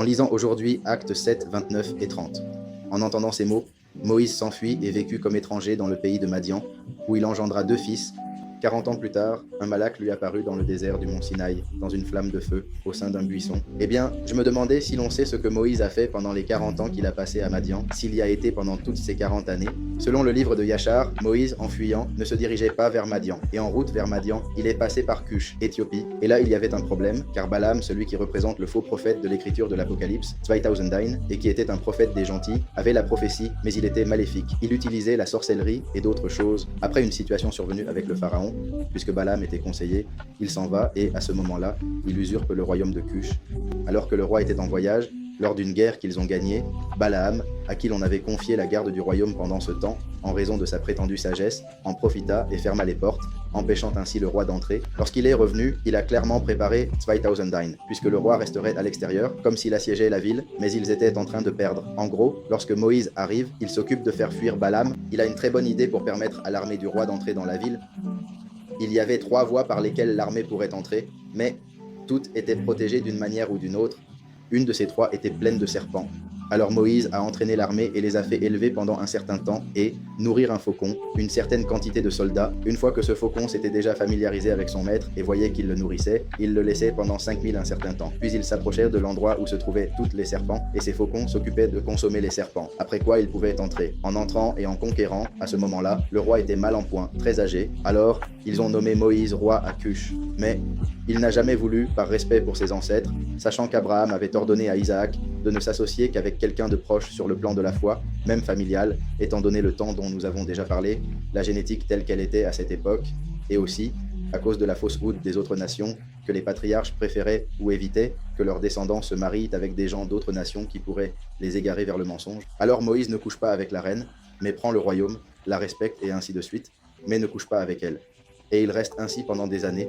En lisant aujourd'hui Actes 7, 29 et 30. En entendant ces mots, Moïse s'enfuit et vécut comme étranger dans le pays de Madian, où il engendra 2 fils. 40 ans plus tard, un Malak lui apparut dans le désert du mont Sinaï, dans une flamme de feu, au sein d'un buisson. Eh bien, je me demandais si l'on sait ce que Moïse a fait pendant les 40 ans qu'il a passé à Madian, s'il y a été pendant toutes ces 40 années. Selon le livre de Yachar, Moïse, en fuyant, ne se dirigeait pas vers Madian. Et en route vers Madian, il est passé par Cush, Éthiopie. Et là, il y avait un problème, car Balaam, celui qui représente le faux prophète de l'écriture de l'Apocalypse, 2000, et qui était un prophète des gentils, avait la prophétie, mais il était maléfique. Il utilisait la sorcellerie et d'autres choses. Après une situation survenue avec le pharaon, puisque Balaam était conseiller, il s'en va et, à ce moment-là, il usurpe le royaume de Cush. Alors que le roi était en voyage, lors d'une guerre qu'ils ont gagnée, Balaam, à qui l'on avait confié la garde du royaume pendant ce temps, en raison de sa prétendue sagesse, en profita et ferma les portes, empêchant ainsi le roi d'entrer. Lorsqu'il est revenu, il a clairement préparé 2000, puisque le roi resterait à l'extérieur, comme s'il assiégeait la ville, mais ils étaient en train de perdre. En gros, lorsque Moïse arrive, il s'occupe de faire fuir Balaam. Il a une très bonne idée pour permettre à l'armée du roi d'entrer dans la ville. Il y avait 3 voies par lesquelles l'armée pourrait entrer, mais toutes étaient protégées d'une manière ou d'une autre. Une de ces 3 était pleine de serpents. Alors Moïse a entraîné l'armée et les a fait élever pendant un certain temps et nourrir un faucon, une certaine quantité de soldats. Une fois que ce faucon s'était déjà familiarisé avec son maître et voyait qu'il le nourrissait, il le laissait pendant 5000 un certain temps. Puis ils s'approchèrent de l'endroit où se trouvaient tous les serpents et ces faucons s'occupaient de consommer les serpents. Après quoi ils pouvaient entrer. En entrant et en conquérant, à ce moment-là, le roi était mal en point, très âgé. Alors ils ont nommé Moïse roi à Cush. Mais il n'a jamais voulu, par respect pour ses ancêtres, sachant qu'Abraham avait ordonné à Isaac de ne s'associer qu'avec quelqu'un de proche sur le plan de la foi, même familial, étant donné le temps dont nous avons déjà parlé, la génétique telle qu'elle était à cette époque, et aussi, à cause de la fausse route des autres nations, que les patriarches préféraient ou évitaient que leurs descendants se marient avec des gens d'autres nations qui pourraient les égarer vers le mensonge. Alors Moïse ne couche pas avec la reine, mais prend le royaume, la respecte et ainsi de suite, mais ne couche pas avec elle. Et il reste ainsi pendant des années.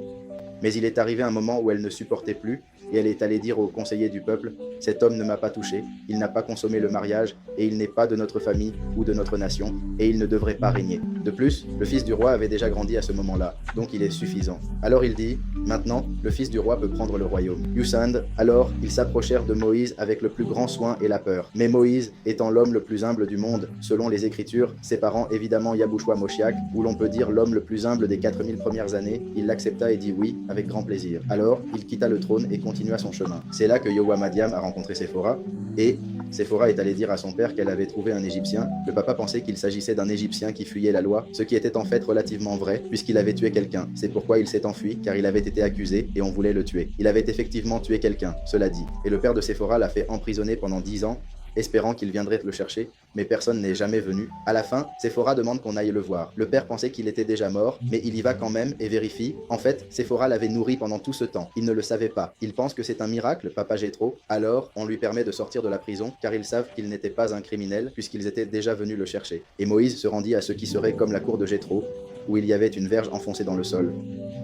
Mais il est arrivé un moment où elle ne supportait plus, et elle est allée dire aux conseillers du peuple, « Cet homme ne m'a pas touché, il n'a pas consommé le mariage, et il n'est pas de notre famille ou de notre nation, et il ne devrait pas régner. » De plus, le fils du roi avait déjà grandi à ce moment-là, donc il est suffisant. Alors il dit, « Maintenant, le fils du roi peut prendre le royaume. » Yusand, alors ils s'approchèrent de Moïse avec le plus grand soin et la peur. Mais Moïse, étant l'homme le plus humble du monde, selon les Écritures, séparant évidemment Yabushua Moshiach, où l'on peut dire l'homme le plus humble des 4000 premières années, il l'accepta et dit oui, avec grand plaisir. Alors, il quitta le trône et continua son chemin. C'est là que Yowa Madiam a rencontré Séphora, et Séphora est allée dire à son père qu'elle avait trouvé un Égyptien. Le papa pensait qu'il s'agissait d'un Égyptien qui fuyait la loi, ce qui était en fait relativement vrai, puisqu'il avait tué quelqu'un. C'est pourquoi il s'est enfui, car il avait été accusé et on voulait le tuer. Il avait effectivement tué quelqu'un, cela dit. Et le père de Séphora l'a fait emprisonner pendant 10 ans, espérant qu'il viendrait le chercher, mais personne n'est jamais venu. À la fin, Séphora demande qu'on aille le voir. Le père pensait qu'il était déjà mort, mais il y va quand même et vérifie. En fait, Séphora l'avait nourri pendant tout ce temps. Il ne le savait pas. Il pense que c'est un miracle, papa Jéthro. Alors, on lui permet de sortir de la prison, car ils savent qu'il n'était pas un criminel, puisqu'ils étaient déjà venus le chercher. Et Moïse se rendit à ce qui serait comme la cour de Jéthro, où il y avait une verge enfoncée dans le sol.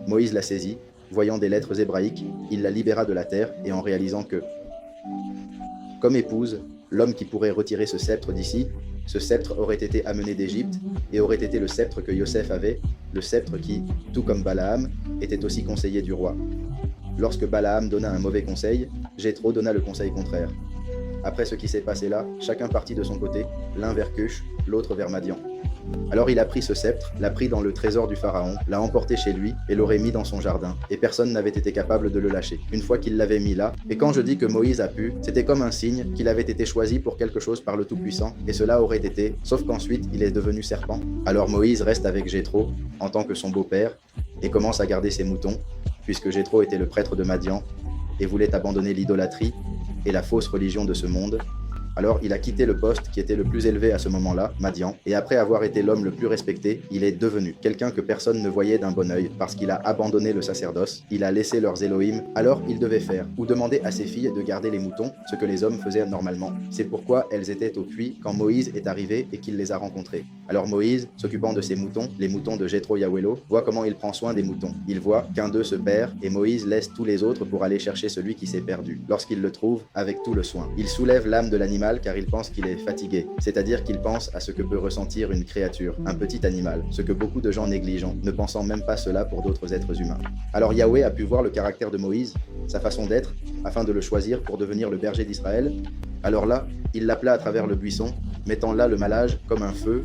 Moïse la saisit, voyant des lettres hébraïques, il la libéra de la terre, et en réalisant que, comme épouse, l'homme qui pourrait retirer ce sceptre d'ici, ce sceptre aurait été amené d'Égypte et aurait été le sceptre que Yosef avait, le sceptre qui, tout comme Balaam, était aussi conseiller du roi. Lorsque Balaam donna un mauvais conseil, Jéthro donna le conseil contraire. Après ce qui s'est passé là, chacun partit de son côté, l'un vers Cush, l'autre vers Madian. Alors il a pris ce sceptre, l'a pris dans le trésor du pharaon, l'a emporté chez lui et l'aurait mis dans son jardin, et personne n'avait été capable de le lâcher, une fois qu'il l'avait mis là. Et quand je dis que Moïse a pu, c'était comme un signe qu'il avait été choisi pour quelque chose par le Tout-Puissant, et cela aurait été, sauf qu'ensuite il est devenu serpent. Alors Moïse reste avec Jéthro, en tant que son beau-père, et commence à garder ses moutons, puisque Jéthro était le prêtre de Madian, et voulait abandonner l'idolâtrie et la fausse religion de ce monde. Alors il a quitté le poste qui était le plus élevé à ce moment-là, Madian, et après avoir été l'homme le plus respecté, il est devenu quelqu'un que personne ne voyait d'un bon œil, parce qu'il a abandonné le sacerdoce, il a laissé leurs Elohim. Alors il devait faire, ou demander à ses filles de garder les moutons, ce que les hommes faisaient normalement. C'est pourquoi elles étaient au puits quand Moïse est arrivé et qu'il les a rencontrées. Alors Moïse, s'occupant de ses moutons, les moutons de Jéthro Yahwelo, voit comment il prend soin des moutons. Il voit qu'un d'eux se perd, et Moïse laisse tous les autres pour aller chercher celui qui s'est perdu. Lorsqu'il le trouve, avec tout le soin, il soulève l'âme de l'animal animal car il pense qu'il est fatigué, c'est-à-dire qu'il pense à ce que peut ressentir une créature, un petit animal, ce que beaucoup de gens négligent, ne pensant même pas cela pour d'autres êtres humains. Alors Yahweh a pu voir le caractère de Moïse, sa façon d'être, afin de le choisir pour devenir le berger d'Israël. Alors là, il l'appela à travers le buisson, mettant là le malage comme un feu